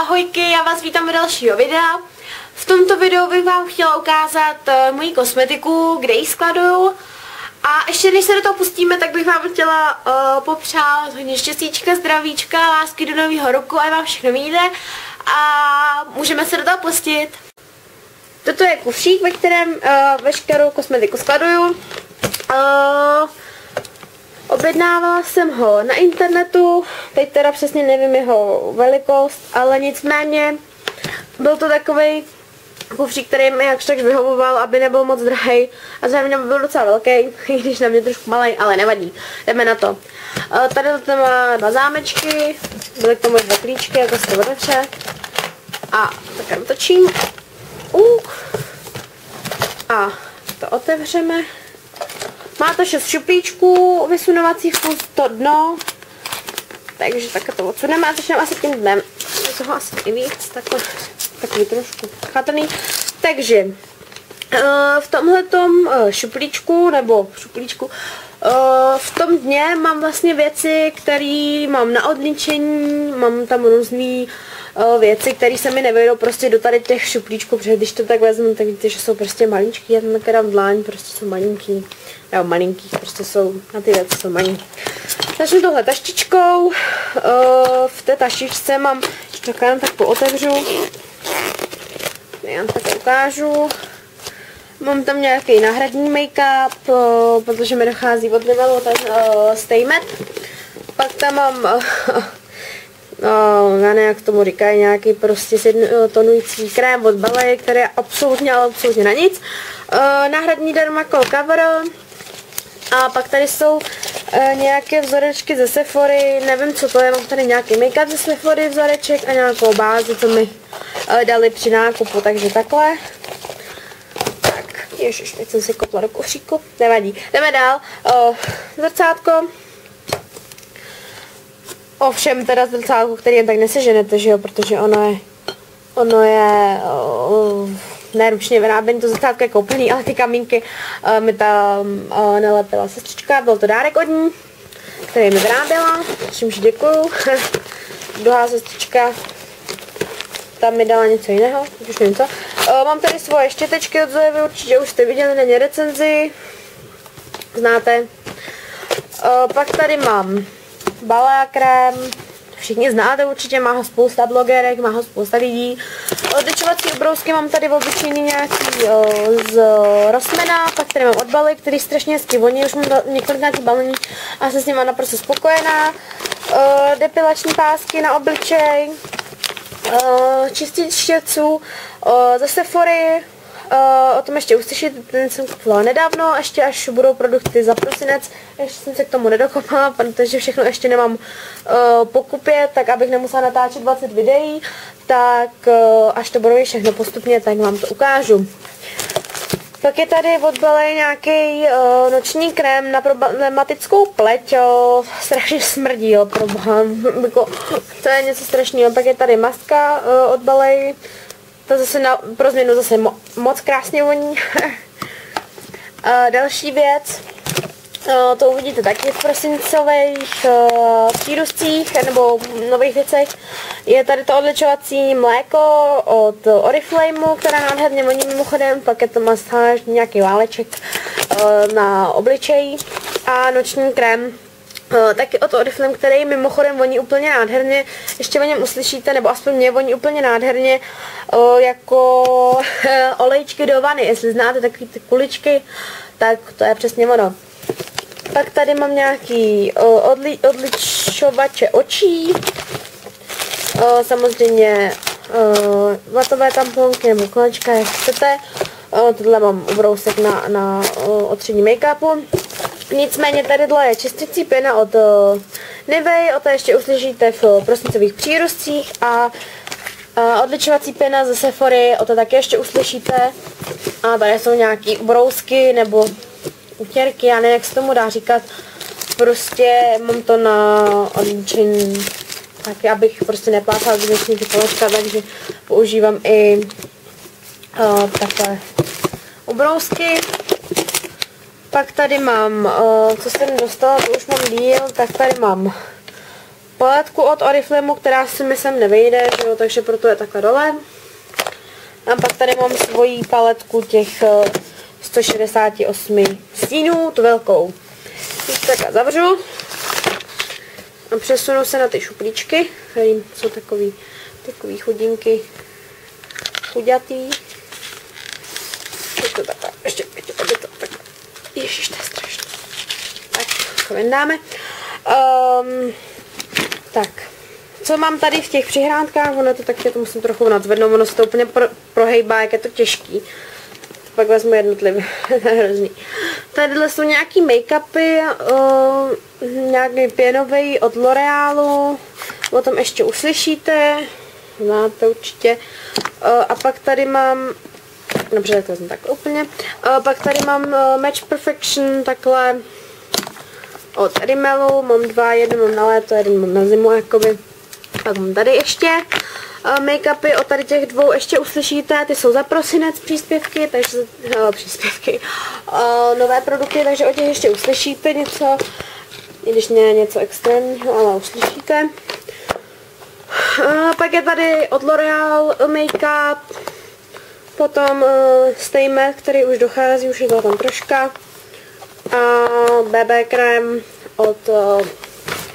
Ahojky, já vás vítám u dalšího videa. V tomto videu bych vám chtěla ukázat moji kosmetiku, kde ji skladuju. A ještě než se do toho pustíme, tak bych vám chtěla popřát hodně štěstíčka, zdravíčka, lásky do nového roku, a vám všechno vyjde. A můžeme se do toho pustit. Toto je kufřík, ve kterém veškerou kosmetiku skladuju. Objednávala jsem ho na internetu, teď teda přesně nevím jeho velikost, ale nicméně byl to takovej kufřík, který mi jakž tak vyhovoval, aby nebyl moc drahej a zároveň byl docela velký, i když na mě trošku malej, ale nevadí, jdeme na to. Tady to má dva zámečky, byly k tomu dva klíčky, jako se to odeče. A tak otočím. A to otevřeme. Má to 6 šuplíčků, vysunovacích plus to dno. Takže takhle to odsuneme a začneme asi tím dnem. Je toho asi i víc, takový trošku chatrný. Takže v tomhletom šuplíčku, v tom dně mám vlastně věci, které mám na odličení, mám tam různé věci, které se mi nevejdou prostě do tady těch šuplíčků, protože když to tak vezmu, tak víte, že jsou prostě maličký, já tam takhle dám dláň, prostě jsou malinký, nebo malinký, prostě jsou, na ty věci jsou malinký. Začnu tohle taštičkou, v té taštičce mám, ještě to tak pootevřu, já tak ukážu. Mám tam nějaký náhradní make-up, protože mi dochází od Rivelu ten Stay Matte. Pak tam mám, já nevím, jak tomu říkají, nějaký prostě tonující krém od Ballet, který je absolutně, ale absolutně na nic. Náhradní Dermacol Cover. A pak tady jsou nějaké vzorečky ze Sephory, nevím co to je, mám tady nějaký make-up ze Sephory vzoreček a nějakou bázi, co mi dali při nákupu, takže takhle. Ježiš, teď jsem si kopla do kufříku, nevadí. Jdeme dál. Zrcátko. Ovšem teda zrcátko, který jen tak neseženete, že jo, protože ono je neručně vyráběný, to zrcátko je koupený, ale ty kamínky mi tam nalepila sestřička, byl to dárek od ní, který mi vyráběla, čímž děkuju. Druhá sestřička tam mi dala něco jiného, už nevím co. Mám tady svoje štětečky od Zoe, vy určitě už jste viděli na ně recenzi, znáte. Pak tady mám Balea krém, všichni znáte určitě, má ho spousta blogerek, má ho spousta lidí. Odličovací obrousky mám tady obyčejný nějaký z Rossmana, pak tady mám od Balea, který strašně hezky voní, už mám několikrát balení a jsem s nima naprosto spokojená. Depilační pásky na obličej. Čistič štětců ze Sephory, o tom ještě uslyšíte, ten jsem kupovala nedávno, ještě až budou produkty za prosinec, ještě jsem se k tomu nedokopala, protože všechno ještě nemám pokupě, tak abych nemusela natáčet 20 videí, tak až to budou všechno postupně, tak vám to ukážu. Pak je tady od Ballet nějaký noční krém na problematickou pleť, strašně smrdí, jo, to je něco strašného. Pak je tady maska od Ballet, to zase pro změnu zase moc krásně voní. Další věc, to uvidíte taky v prosincových přírůstcích nebo nových věcech. Je tady to odličovací mléko od Oriflameu, která nádherně voní mimochodem, pak je to masáž, nějaký váleček na obličeji a noční krém taky od Oriflame, který mimochodem voní úplně nádherně, ještě o něm uslyšíte, nebo aspoň mě voní úplně nádherně jako olejčky do vany, jestli znáte takový ty kuličky, tak to je přesně ono. Pak tady mám nějaký odličovače očí, samozřejmě vatové tamponky nebo kolečka, jak chcete. Tohle mám ubrousek na otření make-upu. Nicméně tadyhle je čisticí pěna od Nivea, o to ještě uslyšíte v prosincových přírůstcích a odličovací pěna ze Sephory, o to taky ještě uslyšíte. A tady jsou nějaký ubrousky nebo utěrky, já nevím, jak se tomu dá říkat. Prostě mám to na odličení, taky abych prostě neplácala zbytečně ty kolečka, takže používám i takové ubrousky. Pak tady mám, co jsem dostala, to už mám díl, tak tady mám paletku od Oriflameu, která se mi sem nevejde, že jo, takže proto je takhle dole. A pak tady mám svoji paletku těch 168 stínů, tu velkou. Teď takhle zavřu a přesunu se na ty šuplíčky, které jsou takový chudinky, chuďatý. To takhle, ještě, aby to takhle. Ježiš, to je strašné. Tak, to vyndáme. Tak, co mám tady v těch přihránkách, ono to taky, to musím trochu nadzvednout, ono se to úplně prohejbá, jak je to těžký. Pak vezmu jednotlivě, to je hrozný. Tadyhle jsou nějaký make-upy, nějaký pěnový od L'Orealu, o tom ještě uslyšíte, znáte určitě. A pak tady mám, dobře, tak to vezmu takhle úplně, pak tady mám Match Perfection, takhle, od Rimmelu, mám dva, jeden mám na léto, jeden mám na zimu, jakoby. Pak mám tady ještě make-upy, od tady těch dvou ještě uslyšíte, ty jsou za prosinec příspěvky, takže nové produkty, takže o těch ještě uslyšíte něco, i když ne něco extrémního, ale uslyšíte. Pak je tady od L'Oreal make-up, potom Stay Matte, který už dochází, už je to tam troška. A BB krém od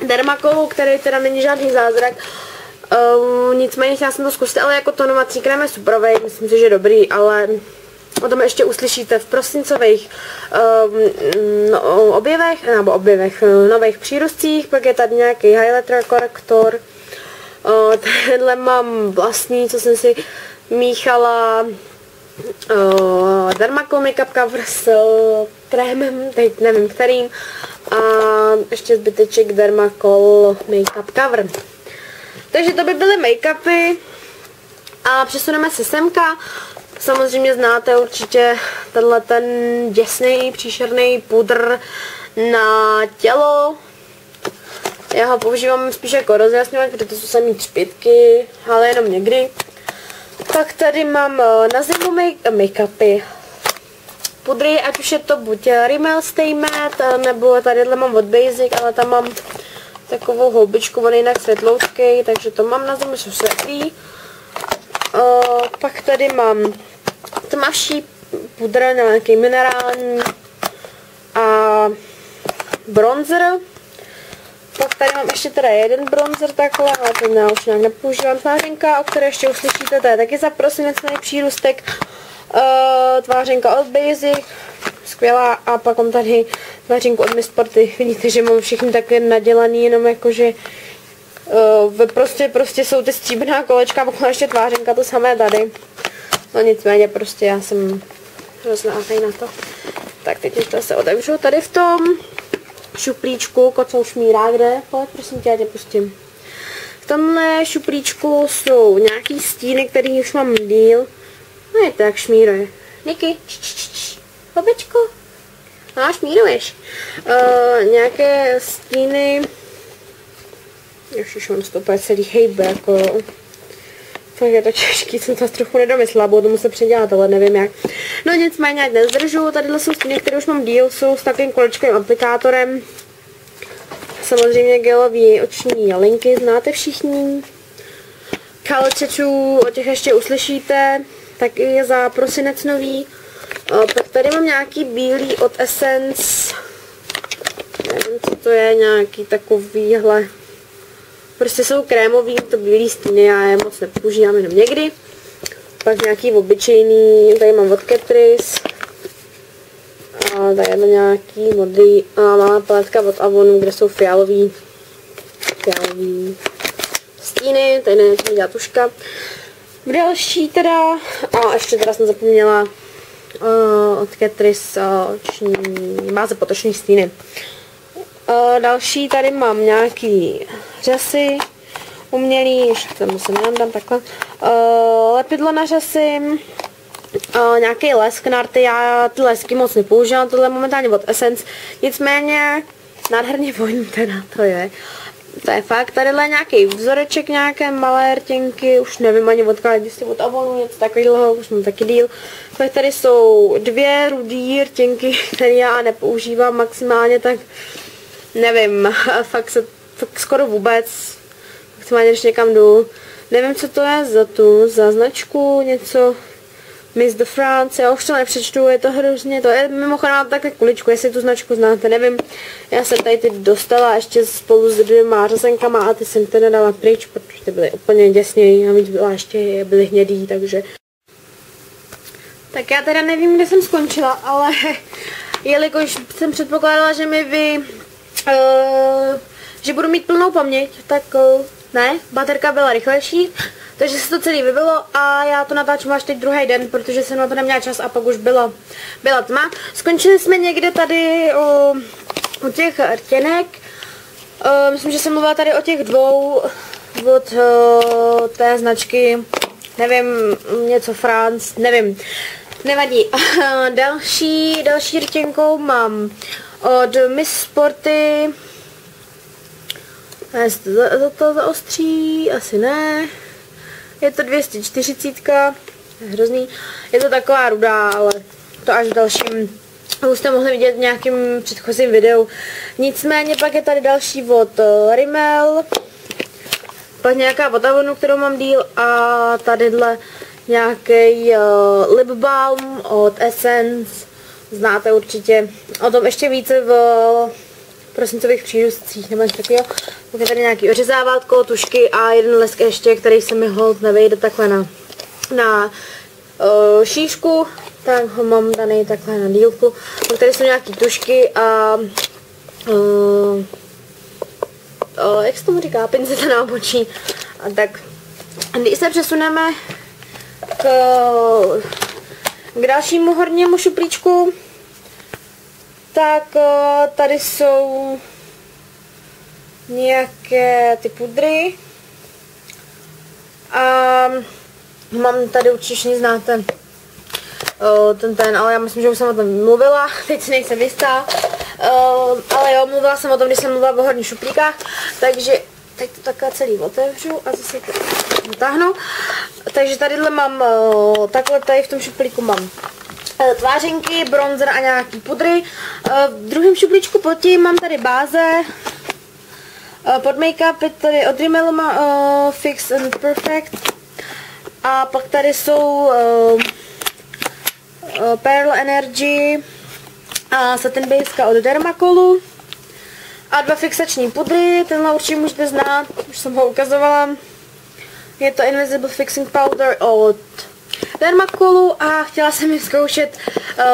Dermacolu, který teda není žádný zázrak. Nicméně chtěla jsem to zkusit, ale jako tonovací krém je superovej, myslím si, že dobrý, ale o tom ještě uslyšíte v prosincových objevech, nových přírůstcích. Pak je tady nějaký highlighter, korektor. Tenhle mám vlastní, co jsem si míchala. Dermacol Makeup Cover s krémem, teď nevím kterým, a ještě zbyteček Dermacol Makeup Cover. Takže to by byly make-upy a přesuneme se semka. Samozřejmě znáte určitě tenhle ten děsný, příšerný pudr na tělo. Já ho používám spíš jako rozjasňovat, protože to jsou samý třpytky, ale jenom někdy. Pak tady mám na zimu make-upy, pudry, ať už je to buď Rimmel Stay Matte, nebo tadyhle mám od Basic, ale tam mám takovou houbičku, on je jinak světloučkej, takže to mám na zimu, jsou světlý. Pak tady mám tmavší pudr, nějaký minerální a bronzer. Pak tady mám ještě teda jeden bronzer takhle, ale to já už nějak nepoužívám. Tvářenka, o které ještě uslyšíte, to je taky za prosinecný přírůstek. Tvářenka od Basic, skvělá. A pak mám tady tvářenku od Miss Sporty. Vidíte, že mám všichni také nadělaný, jenom jakože prostě jsou ty stříbrná kolečka, a pak ještě tvářenka, to samé tady. No nicméně prostě já jsem rozlákaj na to. Tak teď to se otevřu tady v tom šuplíčku, kocou šmírá, kde? Pojď, prosím tě, já tě pustím. V tomhle šuplíčku jsou nějaký stíny, který už mám díl. No je to jak šmíruje. Niky, babičko. No, šmíruješ. Nějaké stíny. Ježiš, on stoupá celý hejbe, jako. Tak je to těžký, jsem to trochu nedomyslela, budu to muset předělat, ale nevím jak. No nicméně, ať nezdržu, tadyhle jsou stíny, které už mám díl, jsou s takovým kolečkovým aplikátorem. Samozřejmě gelový oční linky, znáte všichni. Color Tattoo, o těch ještě uslyšíhle, tak je za prosinec nový. Pak tady mám nějaký bílý od Essence. Nevím, co to je, nějaký takovýhle. Prostě jsou krémový, to bílý stíny, já je moc nepoužívám, jenom někdy. Pak nějaký obyčejný, tady mám od Catrice. A tady je nějaký modrý a malá paletka od Avonu, kde jsou fialový stíny, tady nevím, dělá tuška. Další teda, a ještě teda jsem zapomněla od Catrice báze potoční stíny. Další tady mám nějaký řasy umělý, ještě tam se nedám takhle, lepidlo na řasy, nějaký lesk na rty, já ty lesky moc nepoužívám, tohle je momentálně od Essence, nicméně nádherně voní teda, to je fakt, tadyhle nějaký vzoreček, nějaké malé rtěnky, už nevím ani odkud, jestli od Avonu, něco takového, už mám taky díl. Pak tady jsou dvě rudý rtěnky, které já nepoužívám maximálně, tak nevím, fakt se skoro vůbec. Maximálně, když někam jdu. Nevím, co to je za značku, něco Miss de France, já už to nepřečtu, je to hrozně, to je mimochodem takhle kuličku, jestli tu značku znáte, nevím. Já jsem tady teď dostala ještě spolu s 2 řasenkama a ty jsem teda dala pryč, protože ty byly úplně děsněji, navíc byly hnědý, takže. Tak já teda nevím, kde jsem skončila, ale jelikož jsem předpokládala, že že budu mít plnou paměť, tak ne, baterka byla rychlejší, takže se to celý vybilo a já to natáčím až teď druhý den, protože jsem na to neměla čas a pak už byla tma. Skončili jsme někde tady u těch rtěnek, myslím, že jsem mluvila tady o těch 2 od té značky, nevím, něco France, nevím, nevadí. Další rtěnkou mám od Miss Sporty. To zaostří, asi ne. Je to 240, je hrozný. Je to taková rudá, ale to až v dalším, už jste mohli vidět v nějakém předchozím videu. Nicméně pak je tady další od Rimmel, pak nějaká od Avonu, kterou mám díl, a tadyhle nějaký lip balm od Essence, znáte určitě. O tom ještě více v prosincových přírůstcích nebo něco takového. Pak je tady nějaký ořezávátko, tušky a jeden lesk ještě, který se mi hold nevejde takhle na šířku, tak ho mám daný takhle na dílku. Pak tady jsou nějaký tušky a jak se tomu říká, pinceta na obočí. A tak, když se přesuneme k dalšímu hornímu šuplíčku, tak tady jsou nějaké ty pudry a mám tady určitě znáte ten, ale já myslím, že už jsem o tom mluvila, teď si nejsem jistá, ale jo, mluvila jsem o tom, když jsem mluvila o horních šuplíkách, takže teď to takhle celý otevřu a zase to natáhnu. Takže tadyhle mám, takhle tady v tom šuplíku mám tvářenky, bronzer a nějaký pudry. V druhém šuplíčku pod tím mám tady báze, pod make-up je tady od Rimmel Fix and Perfect. A pak tady jsou Pearl Energy a Satin Base od Dermacolu. A 2 fixační pudry, tenhle určitě můžete znát, už jsem ho ukazovala. Je to Invisible Fixing Powder od Dermacolu a chtěla jsem ji zkoušet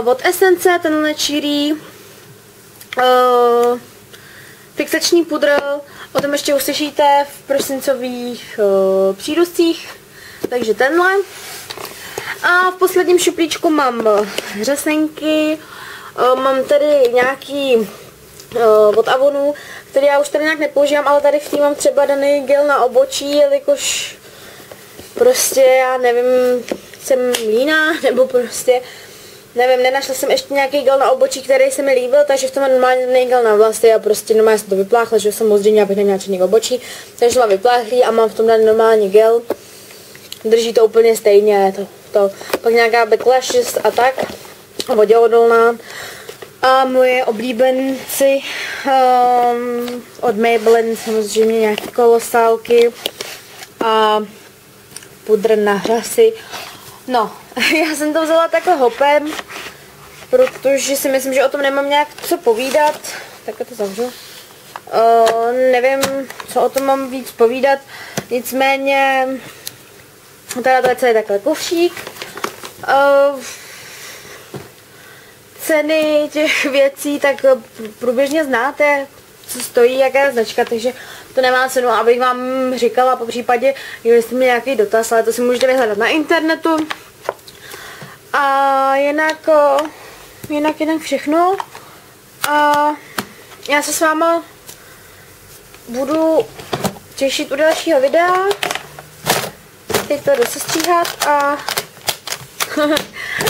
od Essence, tenhle čirý fixační pudr. O tom ještě uslyšíte v prosincových přírůstcích, takže tenhle. A v posledním šuplíčku mám řasenky, mám tady nějaký od Avonu, který já už tady nějak nepoužívám, ale tady v ní mám třeba daný gel na obočí, jelikož prostě já nevím, jsem líná, nebo prostě nevím, nenašla jsem ještě nějaký gel na obočí, který se mi líbil, takže v tom mám normálně daný gel na vlasy a prostě normálně jsem to vypláchla, že jsem samozřejmě, abych neměla černý obočí, takže mám vypláchlý a mám v tom daný normální gel. Drží to úplně stejně, pak nějaká backlashes a tak, voděodolná. A moje oblíbenci od Maybelline, samozřejmě nějaké kolosálky a pudr na řasy. No, já jsem to vzala takhle hopem, protože si myslím, že o tom nemám nějak co povídat. Takhle to zavřu. Nevím, co o tom mám víc povídat, nicméně teda to je celý takhle kufřík. Ceny těch věcí tak průběžně znáte, co stojí, jaká je značka, takže to nemá cenu, abych vám říkala, po případě, jestli mi nějaký dotaz, ale to si můžete vyhledat na internetu. A jinak všechno. A já se s váma budu těšit u dalšího videa. Teď to jdu sestříhat a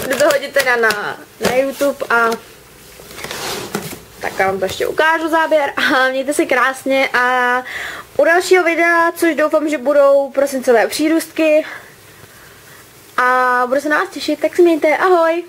jdu to hodit teda na YouTube a tak vám to ještě ukážu záběr a mějte se krásně a u dalšího videa, což doufám, že budou prosincové přírůstky a budu se na vás těšit, tak se mějte, ahoj!